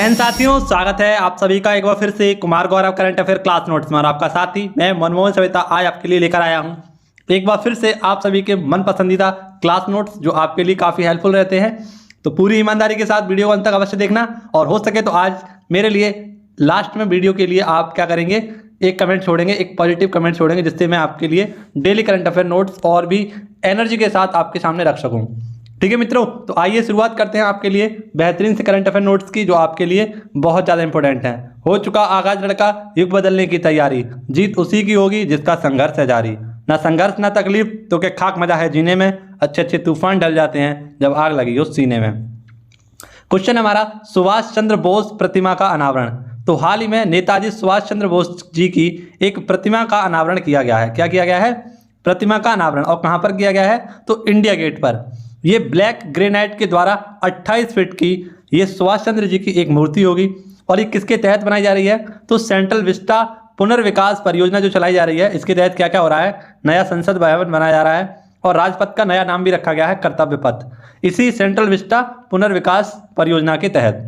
साथियों, स्वागत है आप सभी का एक बार फिर से Kumar Gaurav current affair class notes में। और आपका साथी मैं मनमोहन सविता आज आपके लिए लेकर आया हूं एक बार फिर से आप सभी के मन पसंदीदा क्लास नोट्स जो आपके लिए काफ़ी हेल्पफुल रहते हैं। तो पूरी ईमानदारी के साथ वीडियो को अंत तक अवश्य देखना, और हो सके तो आज मेरे लिए लास्ट में वीडियो के लिए आप क्या करेंगे, एक कमेंट छोड़ेंगे, एक पॉजिटिव कमेंट छोड़ेंगे, जिससे मैं आपके लिए डेली करंट अफेयर नोट्स और भी एनर्जी के साथ आपके सामने रख सकूं। ठीक है मित्रों, तो आइए शुरुआत करते हैं आपके लिए बेहतरीन से करंट अफेयर नोट्स की, जो आपके लिए बहुत ज़्यादा इंपॉर्टेंट है। हो चुका आगाज लड़का, युग बदलने की तैयारी, जीत उसी की होगी जिसका संघर्ष है जारी। ना संघर्ष ना तकलीफ तो क्या खाक मजा है जीने में, अच्छे अच्छे तूफान ढल जाते हैं जब आग लगी उस सीने में। क्वेश्चन हमारा, सुभाष चंद्र बोस प्रतिमा का अनावरण। तो हाल ही में नेताजी सुभाष चंद्र बोस जी की एक प्रतिमा का अनावरण किया गया है। क्या किया गया है? प्रतिमा का अनावरण। और कहाँ पर किया गया है? तो इंडिया गेट पर। ये ब्लैक ग्रेनाइट के द्वारा 28 फीट की ये सुभाष चंद्र जी की एक मूर्ति होगी। और ये किसके तहत बनाई जा रही है? तो सेंट्रल विस्टा पुनर्विकास परियोजना जो चलाई जा रही है, इसके तहत क्या क्या हो रहा है? नया संसद भवन बनाया जा रहा है, और राजपथ का नया नाम भी रखा गया है कर्तव्य पथ, इसी सेंट्रल विस्टा पुनर्विकास परियोजना के तहत।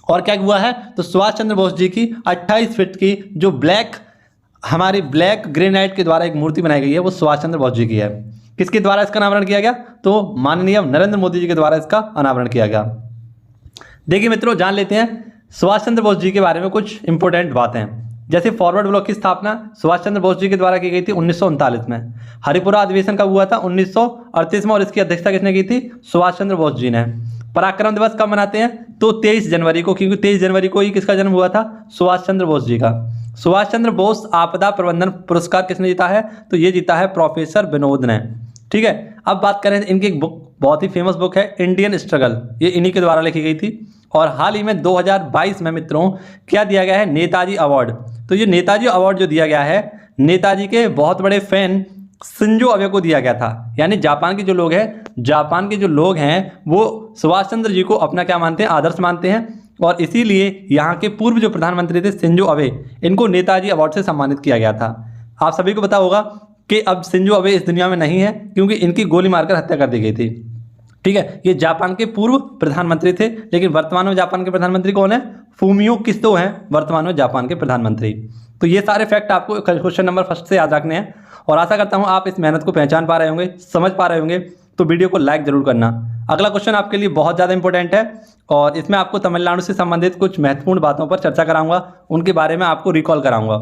और क्या हुआ है? तो सुभाष चंद्र बोस जी की 28 फीट की जो हमारी ब्लैक ग्रेनाइट के द्वारा एक मूर्ति बनाई गई है, वो सुभाष चंद्र बोस जी की है। किसके द्वारा इसका अनावरण किया गया? तो माननीय नरेंद्र मोदी जी के द्वारा इसका अनावरण किया गया। देखिए मित्रों, जान लेते हैं सुभाष चंद्र बोस जी के बारे में कुछ इंपॉर्टेंट बातें। जैसे फॉरवर्ड ब्लॉक की स्थापना सुभाष चंद्र बोस जी के द्वारा की गई थी 1939 में। हरिपुरा अधिवेशन कब हुआ था? 1938 में। और इसकी अध्यक्षता किसने की थी? सुभाष चंद्र बोस जी ने। पराक्रम दिवस कब मनाते हैं? तो 23 जनवरी को, क्योंकि 23 जनवरी को ही किसका जन्म हुआ था? सुभाष चंद्र बोस जी का। सुभाष चंद्र बोस आपदा प्रबंधन पुरस्कार किसने जीता है? तो ये जीता है प्रोफेसर विनोद ने। ठीक है, अब बात करें इनकी एक बुक, बहुत ही फेमस बुक है इंडियन स्ट्रगल, ये इन्हीं के द्वारा लिखी गई थी। और हाल ही में 2022 में मित्रों क्या दिया गया है? नेताजी अवार्ड। तो ये नेताजी अवार्ड जो दिया गया है, नेताजी के बहुत बड़े फैन शिंजो अबे को दिया गया था। यानी जापान के जो लोग हैं वो सुभाष चंद्र जी को अपना क्या मानते हैं? आदर्श मानते हैं। और इसीलिए यहाँ के पूर्व जो प्रधानमंत्री थे शिंजो अबे, इनको नेताजी अवार्ड से सम्मानित किया गया था। आप सभी को पता होगा कि अब शिंजो अबे इस दुनिया में नहीं है, क्योंकि इनकी गोली मारकर हत्या कर दी गई थी। ठीक है, ये जापान के पूर्व प्रधानमंत्री थे, लेकिन वर्तमान में जापान के प्रधानमंत्री कौन है? फूमियो किशिदो हैं वर्तमान में जापान के प्रधानमंत्री। तो ये सारे फैक्ट आपको क्वेश्चन नंबर फर्स्ट से याद रखने हैं, और आशा करता हूँ आप इस मेहनत को पहचान पा रहे होंगे, समझ पा रहे होंगे। तो वीडियो को लाइक जरूर करना। अगला क्वेश्चन आपके लिए बहुत ज़्यादा इंपॉर्टेंट है, और इसमें आपको तमिलनाडु से संबंधित कुछ महत्वपूर्ण बातों पर चर्चा कराऊंगा, उनके बारे में आपको रिकॉल कराऊंगा।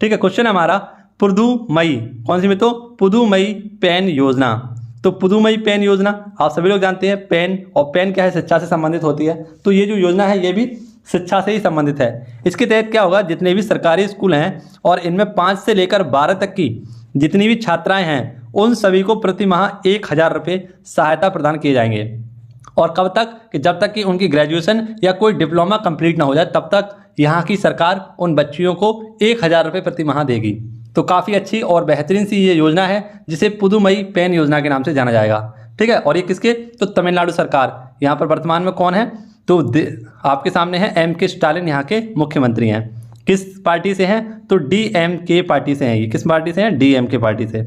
ठीक है, क्वेश्चन हमारा, पुदुमई, कौन सी मित्रों? पुदुमई पेन योजना। तो पुदुमई पेन योजना आप सभी लोग जानते हैं, पेन, और पेन क्या है? शिक्षा से संबंधित होती है। तो ये जो योजना है ये भी शिक्षा से ही संबंधित है। इसके तहत क्या होगा? जितने भी सरकारी स्कूल हैं और इनमें 5 से लेकर 12 तक की जितनी भी छात्राएं हैं, उन सभी को प्रति माह 1000 रुपये सहायता प्रदान किए जाएंगे। और कब तक? कि जब तक कि उनकी ग्रेजुएशन या कोई डिप्लोमा कंप्लीट ना हो जाए, तब तक यहाँ की सरकार उन बच्चियों को 1000 रुपये प्रति माह देगी। तो काफ़ी अच्छी और बेहतरीन सी ये योजना है, जिसे पुदुमई पेन योजना के नाम से जाना जाएगा। ठीक है, और ये किसके? तो तमिलनाडु सरकार। यहाँ पर वर्तमान में कौन है? तो आपके सामने है M.K. स्टालिन, यहाँ के मुख्यमंत्री हैं। किस पार्टी से हैं? तो DMK पार्टी से हैं। ये किस पार्टी से हैं? DMK पार्टी से।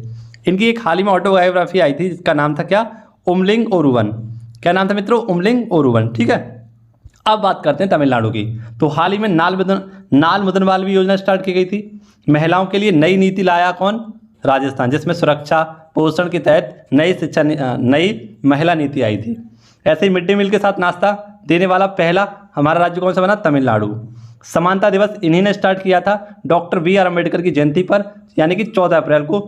इनकी एक हाल ही में ऑटोबायोग्राफी आई थी, जिसका नाम था क्या? उमलिंग ओरुवन। क्या नाम था मित्रों? उमलिंग ओरुवन। ठीक है, अब बात करते हैं तमिलनाडु की। तो हाल ही में नाल मुदन वाल्वी योजना स्टार्ट की गई थी। महिलाओं के लिए नई नीति लाया कौन? राजस्थान, जिसमें सुरक्षा पोषण के तहत नई महिला नीति आई थी। ऐसे ही मिड डे मील के साथ नाश्ता देने वाला पहला हमारा राज्य कौन सा बना? तमिलनाडु। समानता दिवस इन्हीं ने स्टार्ट किया था डॉक्टर B.R. अम्बेडकर की जयंती पर, यानी कि 14 अप्रैल को।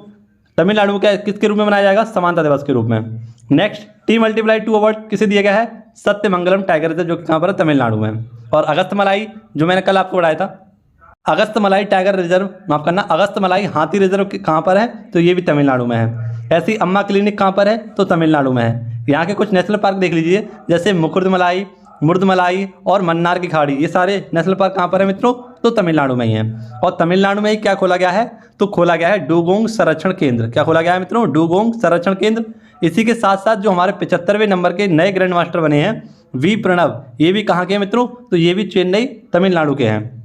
तमिलनाडु में क्या किसके रूप में मनाया जाएगा? समानता दिवस के रूप में। नेक्स्ट, T+2 अवार्ड किसे दिया गया है? सत्यमंगलम टाइगर रिजर्व, जो कहाँ पर है? तमिलनाडु में। और अगस्तमलाई, जो मैंने कल आपको बताया था, अगस्तमलाई टाइगर रिजर्व, माफ करना, अगस्तमलाई हाथी रिजर्व कहाँ पर है? तो ये भी तमिलनाडु में है। ऐसी अम्मा क्लिनिक कहाँ पर है? तो तमिलनाडु में है। यहाँ के कुछ नेशनल पार्क देख लीजिए, जैसे मुर्दमलाई और मन्नार की खाड़ी, ये सारे नेशनल पार्क कहाँ पर है मित्रों? तो तमिलनाडु में ही है। और तमिलनाडु में ही क्या खोला गया है? तो खोला गया है डुगोंग संरक्षण केंद्र। क्या खोला गया है मित्रों? डुगोंग संरक्षण केंद्र। इसी के साथ साथ जो हमारे 75वें नंबर के नए ग्रैंड मास्टर बने हैं वी प्रणव, ये भी कहाँ के हैं मित्रों? तो ये भी चेन्नई तमिलनाडु के हैं।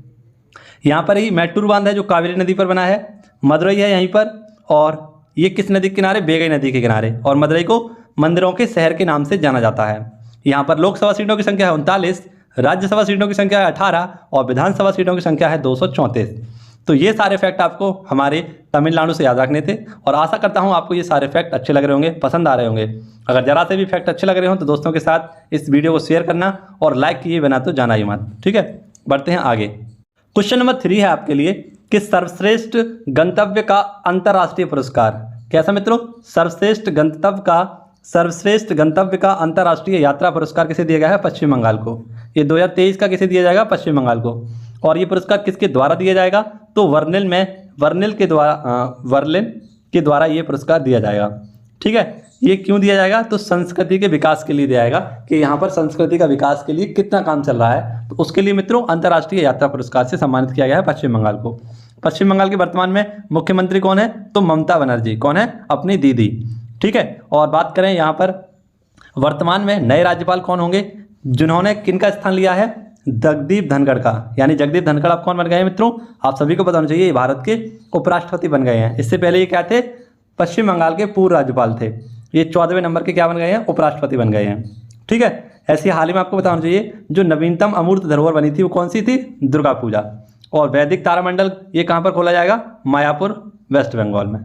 यहाँ पर ही मैट्टूर बांध है जो कावेरी नदी पर बना है, मदुरई है यहीं पर, और ये किस नदी के किनारे? बेगई नदी के किनारे। और मदुरई को मंदिरों के शहर के नाम से जाना जाता है। यहाँ पर लोकसभा सीटों की संख्या है 39, राज्यसभा सीटों की संख्या है 18 और विधानसभा सीटों की संख्या है 234। तो ये सारे फैक्ट आपको हमारे तमिलनाडु से याद रखने थे और आशा करता हूँ आपको ये सारे फैक्ट अच्छे लग रहे होंगे, पसंद आ रहे होंगे। अगर जरा से भी फैक्ट अच्छे लग रहे हो तो दोस्तों के साथ इस वीडियो को शेयर करना और लाइक किए बिना तो जाना ही मत। ठीक है, बढ़ते हैं आगे। क्वेश्चन नंबर 3 है आपके लिए कि सर्वश्रेष्ठ गंतव्य का अंतर्राष्ट्रीय पुरस्कार। कैसा मित्रों? सर्वश्रेष्ठ गंतव्य का अंतर्राष्ट्रीय यात्रा पुरस्कार किसे दिया गया है? पश्चिम बंगाल को। ये 2023 का किसे दिया जाएगा? पश्चिम बंगाल को। और ये पुरस्कार किसके द्वारा दिया जाएगा? तो वर्निल के द्वारा ये पुरस्कार दिया जाएगा। ठीक है, ये क्यों दिया जाएगा? तो संस्कृति के विकास के लिए दिया जाएगा कि यहाँ पर संस्कृति का विकास के लिए कितना काम चल रहा है, तो उसके लिए मित्रों अंतर्राष्ट्रीय यात्रा पुरस्कार से सम्मानित किया गया है पश्चिम बंगाल को। पश्चिम बंगाल के वर्तमान में मुख्यमंत्री कौन है? तो ममता बनर्जी। कौन है? अपनी दीदी। ठीक है, और बात करें यहाँ पर वर्तमान में नए राज्यपाल कौन होंगे जिन्होंने किनका स्थान लिया है? जगदीप धनखड़ का। यानी जगदीप धनखड़ आप कौन बन गए हैं मित्रों? आप सभी को बताना चाहिए, ये भारत के उपराष्ट्रपति बन गए हैं। इससे पहले ये क्या थे? पश्चिम बंगाल के पूर्व राज्यपाल थे। ये 14वें नंबर के क्या बन गए हैं? उपराष्ट्रपति बन गए हैं। ठीक है, ऐसी हाल ही में आपको बताना चाहिए जो नवीनतम अमूर्त धरोहर बनी थी वो कौन सी थी? दुर्गा पूजा। और वैदिक तारामंडल ये कहाँ पर खोला जाएगा? मायापुर, वेस्ट बंगाल में।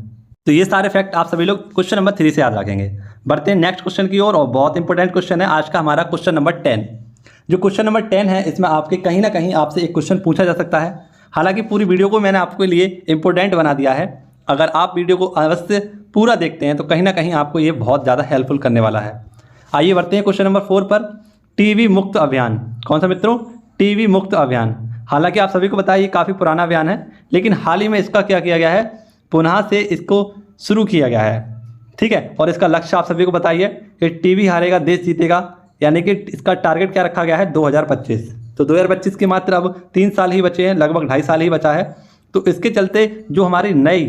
तो ये सारे फैक्ट आप सभी लोग क्वेश्चन नंबर 3 से याद रखेंगे। बढ़ते हैं नेक्स्ट क्वेश्चन की ओर और बहुत इंपॉर्टेंट क्वेश्चन है आज का हमारा क्वेश्चन नंबर 10। जो क्वेश्चन नंबर 10 है इसमें आपके कहीं ना कहीं आपसे एक क्वेश्चन पूछा जा सकता है। हालांकि पूरी वीडियो को मैंने आपके लिए इंपॉर्टेंट बना दिया है। अगर आप वीडियो को अवश्य पूरा देखते हैं तो कहीं ना कहीं आपको ये बहुत ज़्यादा हेल्पफुल करने वाला है। आइए बढ़ते हैं क्वेश्चन नंबर 4 पर। टीबी मुक्त अभियान। कौन सा मित्रों? टीबी मुक्त अभियान। हालांकि आप सभी को पता है ये काफ़ी पुराना अभियान है, लेकिन हाल ही में इसका क्या किया गया है? पुनः से इसको शुरू किया गया है। ठीक है, और इसका लक्ष्य आप सभी को बताइए कि टीबी हारेगा देश जीतेगा, यानी कि इसका टारगेट क्या रखा गया है? 2025। तो 2025 के मात्र अब 3 साल ही बचे हैं, लगभग 2.5 साल ही बचा है। तो इसके चलते जो हमारी नई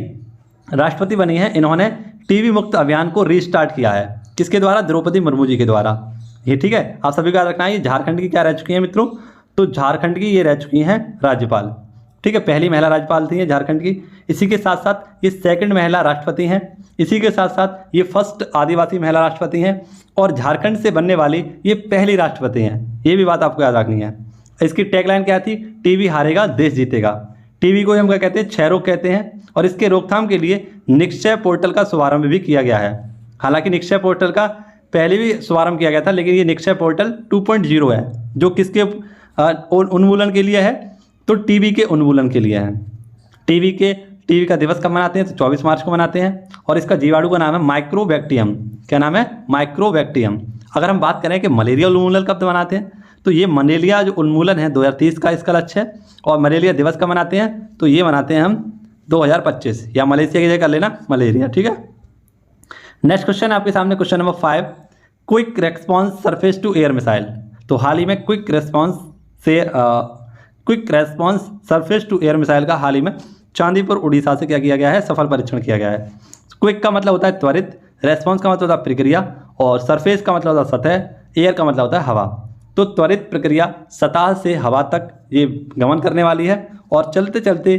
राष्ट्रपति बनी है इन्होंने टीबी मुक्त अभियान को रीस्टार्ट किया है। किसके द्वारा? द्रौपदी मुर्मू जी के द्वारा। ये ठीक है, आप सभी को याद रखना है। ये झारखंड की क्या रह चुकी हैं मित्रों? तो झारखंड की ये रह चुकी हैं राज्यपाल। ठीक है, पहली महिला राज्यपाल थी ये झारखंड की। इसी के साथ साथ ये सेकंड महिला राष्ट्रपति हैं। इसी के साथ साथ ये फर्स्ट आदिवासी महिला राष्ट्रपति हैं और झारखंड से बनने वाली ये पहली राष्ट्रपति हैं। ये भी बात आपको याद रखनी है। इसकी टैगलाइन क्या थी? टीबी हारेगा देश जीतेगा। टीबी को हम क्या कहते हैं? क्षय रोग कहते हैं। और इसके रोकथाम के लिए निक्षय पोर्टल का शुभारंभ भी किया गया है। हालांकि निक्षय पोर्टल का पहले भी शुभारंभ किया गया था, लेकिन ये निक्षय पोर्टल 2.0 है जो किसके उन्मूलन के लिए है? तो टीबी के उन्मूलन के लिए है। टीबी का दिवस कब मनाते हैं? तो 24 मार्च को मनाते हैं। और इसका जीवाणु का नाम है माइक्रोबैक्टीरियम। क्या नाम है? माइक्रोबैक्टीरियम। अगर हम बात करें कि मलेरिया उन्मूलन कब मनाते हैं, तो ये मलेरिया जो उन्मूलन है 2030 का इसका लक्ष्य है। और मलेरिया दिवस कब मनाते हैं? तो ये मनाते हैं हम 2025, या मलेशिया की जगह कर लेना मलेरिया। ठीक है, नेक्स्ट क्वेश्चन आपके सामने question number 5। Quick response surface to air missile. तो हाल ही में quick response surface to air missile का हाल ही में चांदीपुर उड़ीसा से क्या किया गया है? सफल परीक्षण किया गया है। क्विक का मतलब होता है त्वरित, रेस्पॉन्स का मतलब होता है प्रक्रिया, और सरफेस का मतलब होता है सतह, एयर का मतलब होता है हवा। तो त्वरित प्रक्रिया सतह से हवा तक ये गमन करने वाली है और चलते चलते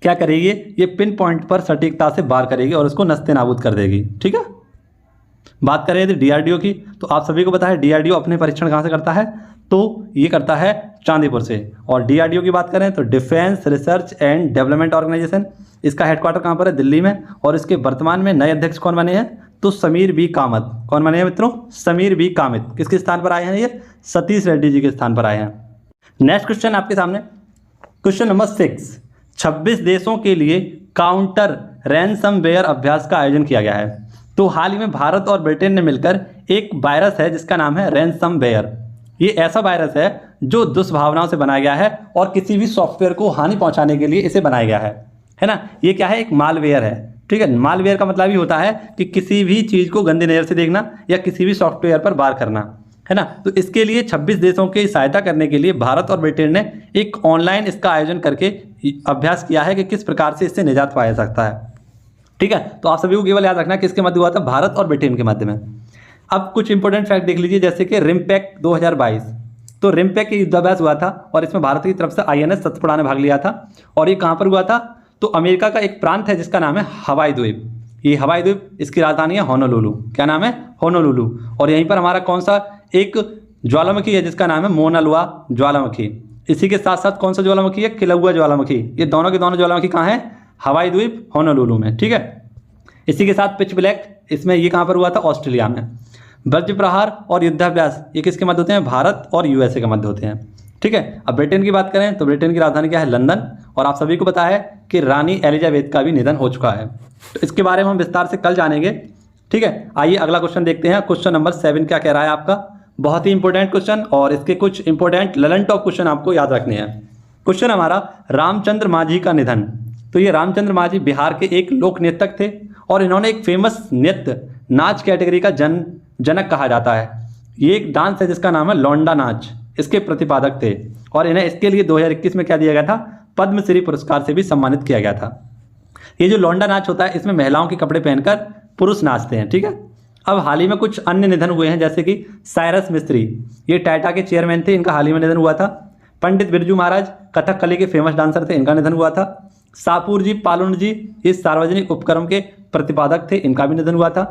क्या करेगी? ये पिन पॉइंट पर सटीकता से वार करेगी और उसको नस्ते नाबूद कर देगी। ठीक है, बात करें यदि डीआरडीओ की, तो आप सभी को पता है डीआरडीओ अपने परीक्षण कहाँ से करता है? तो ये करता है चांदीपुर से। और डीआरडीओ की बात करें तो defence research and development organisation, इसका हेडक्वार्टर कहाँ पर है? दिल्ली में। और इसके वर्तमान में नए अध्यक्ष कौन बने हैं? तो समीर बी कामत। कौन बने हैं मित्रों? समीर बी कामत। किसके स्थान पर आए हैं? ये सतीश रेड्डी जी के स्थान पर आए हैं। नेक्स्ट क्वेश्चन आपके सामने क्वेश्चन नंबर 6। 26 देशों के लिए काउंटर रैनसमवेयर अभ्यास का आयोजन किया गया है। तो हाल ही में भारत और ब्रिटेन ने मिलकर एक वायरस है जिसका नाम है रैनसमवेयर। ये ऐसा वायरस है जो दुष्भावनाओं से बनाया गया है और किसी भी सॉफ्टवेयर को हानि पहुंचाने के लिए इसे बनाया गया है ना। ये क्या है? एक मालवेयर है। ठीक है, मालवेयर का मतलब ही होता है कि किसी भी चीज़ को गंदी नज़र से देखना या किसी भी सॉफ्टवेयर पर वार करना, है ना। तो इसके लिए 26 देशों की सहायता करने के लिए भारत और ब्रिटेन ने एक ऑनलाइन इसका आयोजन करके अभ्यास किया है कि किस प्रकार से इससे निजात पाया जा सकता है। ठीक है, तो आप सभी को केवल याद रखना किसके मध्य हुआ था? भारत और ब्रिटेन के मध्य में। अब कुछ इंपॉर्टेंट फैक्ट देख लीजिए, जैसे कि रिम्पैक 2022। तो रिम्पैक युद्धाभ्यास हुआ था और इसमें भारत की तरफ से INS सतपुड़ा ने भाग लिया था। और ये कहाँ पर हुआ था? तो अमेरिका का एक प्रांत है जिसका नाम है हवाई द्वीप। ये हवाई द्वीप, इसकी राजधानी है होनोलुलु। क्या नाम है? होनोलुलु। और यहीं पर हमारा कौन सा एक ज्वालामुखी है जिसका नाम है मोना लोआ ज्वालामुखी। इसी के साथ साथ कौन सा ज्वालामुखी है? किलौआ ज्वालामुखी। ये दोनों के दोनों ज्वालामुखी कहाँ है? हवाई द्वीप होनोलुलु में। ठीक है। इसी के साथ पिच ब्लैक, इसमें ये कहाँ पर हुआ था? ऑस्ट्रेलिया में। वज्र प्रहार और युद्धाभ्यास ये किसके मध्य होते हैं? भारत और यूएसए के मध्य होते हैं। ठीक है। अब ब्रिटेन की बात करें तो ब्रिटेन की राजधानी क्या है? लंदन। और आप सभी को पता है कि रानी एलिजाबेथ का भी निधन हो चुका है, तो इसके बारे में हम विस्तार से कल जानेंगे। ठीक है। आइए अगला क्वेश्चन देखते हैं। क्वेश्चन नंबर 7 क्या कह रहा है आपका? बहुत ही इंपॉर्टेंट क्वेश्चन, और इसके कुछ इंपॉर्टेंट ललन टॉप क्वेश्चन आपको याद रखने हैं। क्वेश्चन हमारा, रामचंद्र मांझी का निधन। तो ये रामचंद्र मांझी बिहार के एक लोक नृत्यक थे, और इन्होंने एक फेमस नृत्य नाच कैटेगरी का जनक कहा जाता है। ये एक डांस है जिसका नाम है लौंडा नाच, इसके प्रतिपादक थे, और इन्हें इसके लिए 2021 में क्या दिया गया था? पद्मश्री पुरस्कार से भी सम्मानित किया गया था। ये जो लौंडा नाच होता है इसमें महिलाओं के कपड़े पहनकर पुरुष नाचते हैं। ठीक है। अब हाल ही में कुछ अन्य निधन हुए हैं, जैसे कि साइरस मिस्त्री, ये टाटा के चेयरमैन थे, इनका हाल ही में निधन हुआ था। पंडित बिरजू महाराज कथकली के फेमस डांसर थे, इनका निधन हुआ था। सापुर जी पालुन जी इस सार्वजनिक उपक्रम के प्रतिपादक थे, इनका भी निधन हुआ था।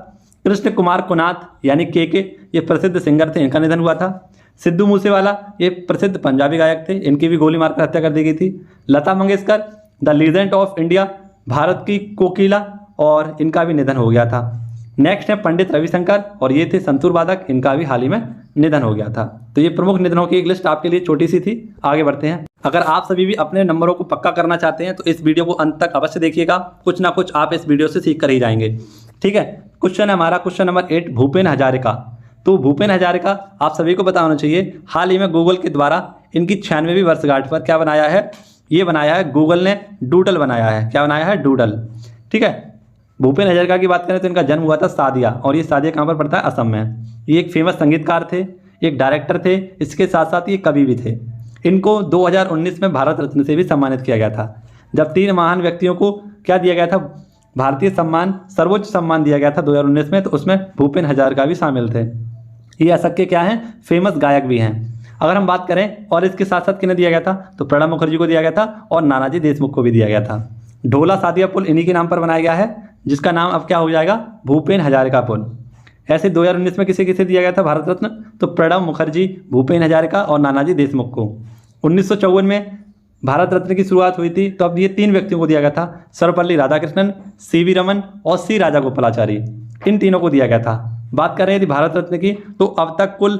कृष्ण कुमार कुनाथ यानी के ये प्रसिद्ध सिंगर थे, इनका निधन हुआ था। सिद्धू मूसेवाला ये प्रसिद्ध पंजाबी गायक थे, इनकी भी गोली मारकर हत्या कर दी गई थी। Lata Mangeshkar the legend of India, Bharat की कोकिला, और इनका भी निधन हो गया था। नेक्स्ट है पंडित रविशंकर, और ये थे संतूर वादक, इनका भी हाल ही में निधन हो गया था। तो ये प्रमुख निधनों की एक लिस्ट आपके लिए छोटी सी थी। आगे बढ़ते हैं। अगर आप सभी भी अपने नंबरों को पक्का करना चाहते हैं तो इस वीडियो को अंत तक अवश्य देखिएगा, कुछ ना कुछ आप इस वीडियो से सीख कर ही जाएंगे। ठीक है। क्वेश्चन है हमारा क्वेश्चन नंबर 8, भूपेन हजारिका। तो भूपेन हजारिका आप सभी को पता होना चाहिए, हाल ही में गूगल के द्वारा इनकी 96वीं वर्षगांठ पर क्या बनाया है? ये बनाया है गूगल ने डूडल बनाया है। क्या बनाया है? डूडल। ठीक है। भूपेन हजारिका की बात करें तो इनका जन्म हुआ था सादिया, और ये सादिया कहाँ पर पड़ता है? असम में। ये एक फेमस संगीतकार थे, एक डायरेक्टर थे, इसके साथ साथ ये कवि भी थे। इनको 2019 में भारत रत्न से भी सम्मानित किया गया था। जब 3 महान व्यक्तियों को क्या दिया गया था? भारतीय सम्मान, सर्वोच्च सम्मान दिया गया था 2019 में, तो उसमें भूपेन हजारिका भी शामिल थे। ये असम के क्या हैं? फेमस गायक भी हैं। अगर हम बात करें और इसके साथ साथ किन्हें दिया गया था, तो प्रणब मुखर्जी को दिया गया था, और नानाजी देशमुख को भी दिया गया था। ढोला सादिया पुल इन्हीं के नाम पर बनाया गया है, जिसका नाम अब क्या हो जाएगा? भूपेन हजारिका पुल। ऐसे 2019 में किसे किसे दिया गया था भारत रत्न? तो प्रणब मुखर्जी, भूपेन हजारिका और नानाजी देशमुख को। 1954 में भारत रत्न की शुरुआत हुई थी, तो अब ये 3 व्यक्तियों को दिया गया था, सर्वपल्ली राधाकृष्णन, सीवी रमन और सी राजागोपालाचारी, इन तीनों को दिया गया था। बात कर रहे हैं यदि भारत रत्न की, तो अब तक कुल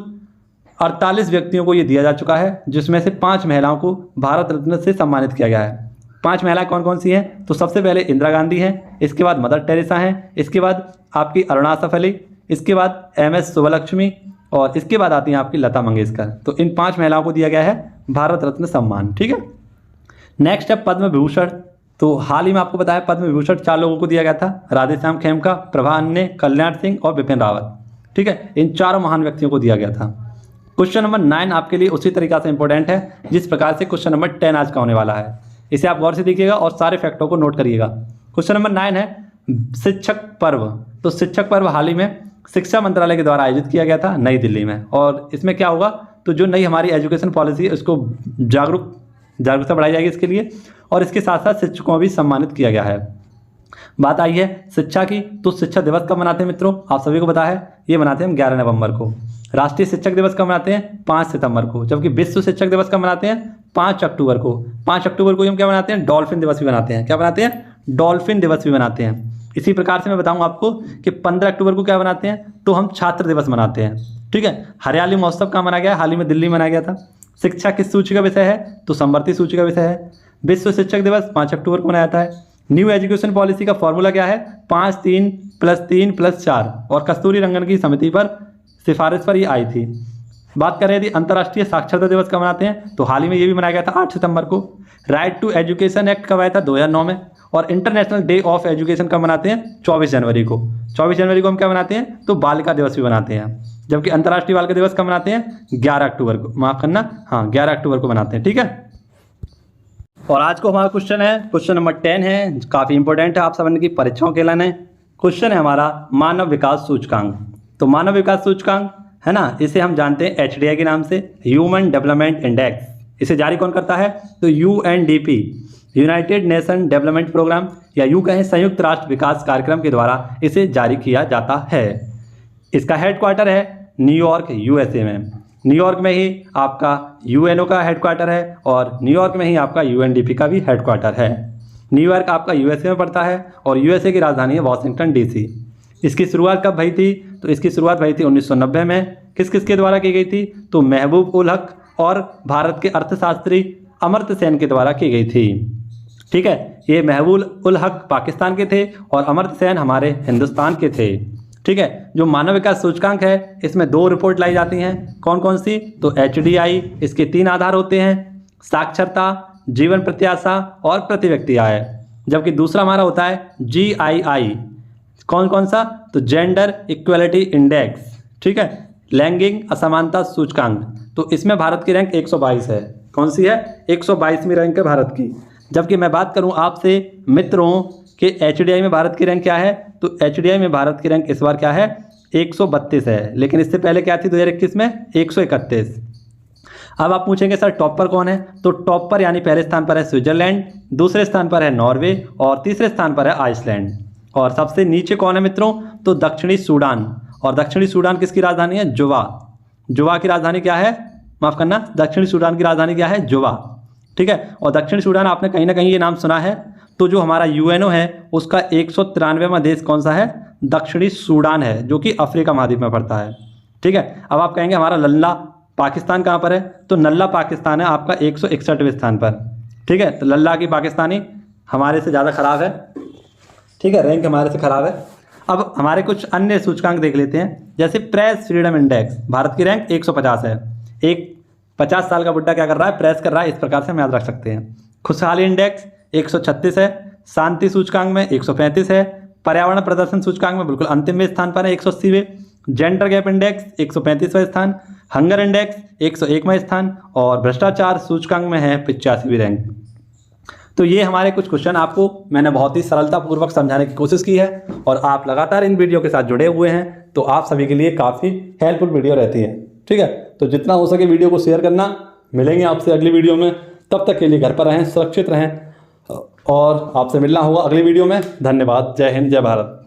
48 व्यक्तियों को ये दिया जा चुका है, जिसमें से 5 महिलाओं को भारत रत्न से सम्मानित किया गया है। 5 महिलाएं कौन कौन सी हैं? तो सबसे पहले इंदिरा गांधी हैं, इसके बाद मदर टेरेसा हैं, इसके बाद आपकी अरुणा आसफ अली, इसके बाद MS सुब्बलक्ष्मी, और इसके बाद आती हैं आपकी लता मंगेशकर। तो इन 5 महिलाओं को दिया गया है भारत रत्न सम्मान। ठीक है। नेक्स्ट है पद्म विभूषण। तो हाल ही में आपको बताया पद्म विभूषण 4 लोगों को दिया गया था, राधेश्याम खेमका, प्रभा अन्ने, कल्याण सिंह और बिपिन रावत। ठीक है। इन 4 महान व्यक्तियों को दिया गया था। क्वेश्चन नंबर 9 आपके लिए उसी तरीका से इंपॉर्टेंट है जिस प्रकार से क्वेश्चन नंबर 10 आज का होने वाला है। इसे आप गौर से देखिएगा और सारे फैक्टों को नोट करिएगा। क्वेश्चन नंबर 9 है शिक्षक पर्व। तो शिक्षक पर्व हाल ही में शिक्षा मंत्रालय के द्वारा आयोजित किया गया था नई दिल्ली में, और इसमें क्या होगा? तो जो नई हमारी एजुकेशन पॉलिसी है उसको जागरूकता बढ़ाई जाएगी इसके लिए, और इसके साथ साथ शिक्षकों को भी सम्मानित किया गया है। बात आई है शिक्षा की, तो शिक्षा दिवस कब मनाते हैं मित्रों? आप सभी को पता है ये मनाते हैं हम 11 नवंबर को। राष्ट्रीय शिक्षक दिवस कब मनाते हैं? 5 सितंबर को। जबकि विश्व शिक्षक दिवस कब मनाते हैं? 5 अक्टूबर को। 5 अक्टूबर को हम क्या मनाते हैं? डॉल्फिन दिवस भी मनाते हैं। क्या बनाते हैं? डॉल्फिन दिवस भी मनाते हैं। इसी प्रकार से मैं बताऊं आपको कि 15 अक्टूबर को क्या मनाते हैं? तो हम छात्र दिवस मनाते हैं। ठीक है। हरियाली महोत्सव कहाँ मनाया गया? हाल ही में दिल्ली में मनाया गया था। शिक्षा किस सूची का विषय है? तो समवर्ती सूची का विषय है। विश्व शिक्षक दिवस 5 अक्टूबर को मनाया जाता है। न्यू एजुकेशन पॉलिसी का फॉर्मूला क्या है? 5 3 + 3 + 4, और कस्तूरी रंगन की समिति पर सिफारिश पर ये आई थी। बात करें यदि अंतर्राष्ट्रीय साक्षरता दिवस कब मनाते हैं, तो हाल ही में ये भी मनाया गया था 8 सितंबर को। राइट टू एजुकेशन एक्ट कब आया था? 2009 में। और इंटरनेशनल डे ऑफ एजुकेशन कब मनाते हैं? 24 जनवरी को। 24 जनवरी को हम क्या मनाते हैं? तो बालिका दिवस भी मनाते हैं। जबकि अंतर्राष्ट्रीय बालिका दिवस कब मनाते हैं? 11 अक्टूबर को। माफ करना, हाँ 11 अक्टूबर को मनाते हैं। ठीक है। और आज को हमारा क्वेश्चन है, क्वेश्चन नंबर 10 है, काफ़ी इंपॉर्टेंट है आप सबकी परीक्षाओं के लिए। क्वेश्चन है हमारा मानव विकास सूचकांक। तो मानव विकास सूचकांक है ना, इसे हम जानते हैं HDI के नाम से, ह्यूमन डेवलपमेंट इंडेक्स। इसे जारी कौन करता है? तो UNDP united nation development programme या यूँ कहें संयुक्त राष्ट्र विकास कार्यक्रम के द्वारा इसे जारी किया जाता है। इसका हेडक्वार्टर है न्यूयॉर्क यूएसए में। न्यूयॉर्क में ही आपका यूएनओ का हेडक्वार्टर है और न्यूयॉर्क में ही आपका यूएनडीपी का भी हेडक्वार्टर है। न्यूयॉर्क आपका यूएसए में पड़ता है और यूएसए की राजधानी है वाशिंगटन डीसी। इसकी शुरुआत कब भई थी? तो इसकी शुरुआत भई थी 1990 में। किस किस के द्वारा की गई थी? तो महबूब उल हक और भारत के अर्थशास्त्री अमर्त्य सेन के द्वारा की गई थी। ठीक है, ये महबूब उल हक पाकिस्तान के थे और अमर्त्य सेन हमारे हिंदुस्तान के थे। ठीक है, जो मानव विकास सूचकांक है इसमें 2 रिपोर्ट लाई जाती हैं। कौन कौन सी? तो HDI, इसके 3 आधार होते हैं, साक्षरता, जीवन प्रत्याशा और प्रति व्यक्ति आय। जबकि दूसरा हमारा होता है GII। कौन कौन सा? तो जेंडर इक्वलिटी इंडेक्स। ठीक है, लैंगिक असमानता सूचकांक। तो इसमें भारत की रैंक 122 है। कौन सी है? 122वीं रैंक है भारत की। जबकि मैं बात करूं आपसे मित्रों कि HDI में भारत की रैंक क्या है, तो HDI में भारत की रैंक इस बार क्या है? 132 है। लेकिन इससे पहले क्या थी 2021 में? 131। अब आप पूछेंगे सर टॉपर कौन है? तो टॉपर यानी पहले स्थान पर है स्विट्जरलैंड, दूसरे स्थान पर है नॉर्वे और तीसरे स्थान पर है आइसलैंड। और सबसे नीचे कौन है मित्रों? तो दक्षिणी सूडान। और दक्षिणी सूडान किसकी राजधानी है? जुबा। जुबा की राजधानी क्या है? माफ करना, दक्षिणी सूडान की राजधानी क्या है? जुबा। ठीक है, और दक्षिणी सूडान आपने कहीं ना कहीं ये नाम सुना है। तो जो हमारा यूएनओ है उसका 193वां देश कौन सा है? दक्षिणी सूडान है, जो कि अफ्रीका महाद्वीप में पड़ता है। ठीक है, अब आप कहेंगे हमारा लल्ला पाकिस्तान कहाँ पर है? तो नल्ला पाकिस्तान है आपका 161वें स्थान पर। ठीक है, तो लल्ला की पाकिस्तानी हमारे से ज़्यादा खराब है। ठीक है, रैंक हमारे से खराब है। अब हमारे कुछ अन्य सूचकांक देख लेते हैं, जैसे प्रेस फ्रीडम इंडेक्स। भारत की रैंक 150 है। एक 50 साल का बुड्ढा क्या कर रहा है? प्रेस कर रहा है। इस प्रकार से हम याद रख सकते हैं। खुशहाली इंडेक्स 136 है। शांति सूचकांक में 135 है। पर्यावरण प्रदर्शन सूचकांक में बिल्कुल अंतिमवें स्थान पर है 180वें। जेंडर गैप इंडेक्स 135वां स्थान। हंगर इंडेक्स 101वां स्थान और भ्रष्टाचार सूचकांक में है 85वीं रैंक। तो ये हमारे कुछ क्वेश्चन आपको मैंने बहुत ही सरलतापूर्वक समझाने की कोशिश की है और आप लगातार इन वीडियो के साथ जुड़े हुए हैं तो आप सभी के लिए काफ़ी हेल्पफुल वीडियो रहती है। ठीक है, तो जितना हो सके वीडियो को शेयर करना। मिलेंगे आपसे अगली वीडियो में, तब तक के लिए घर पर रहें, सुरक्षित रहें और आपसे मिलना होगा अगली वीडियो में। धन्यवाद। जय हिंद, जय भारत।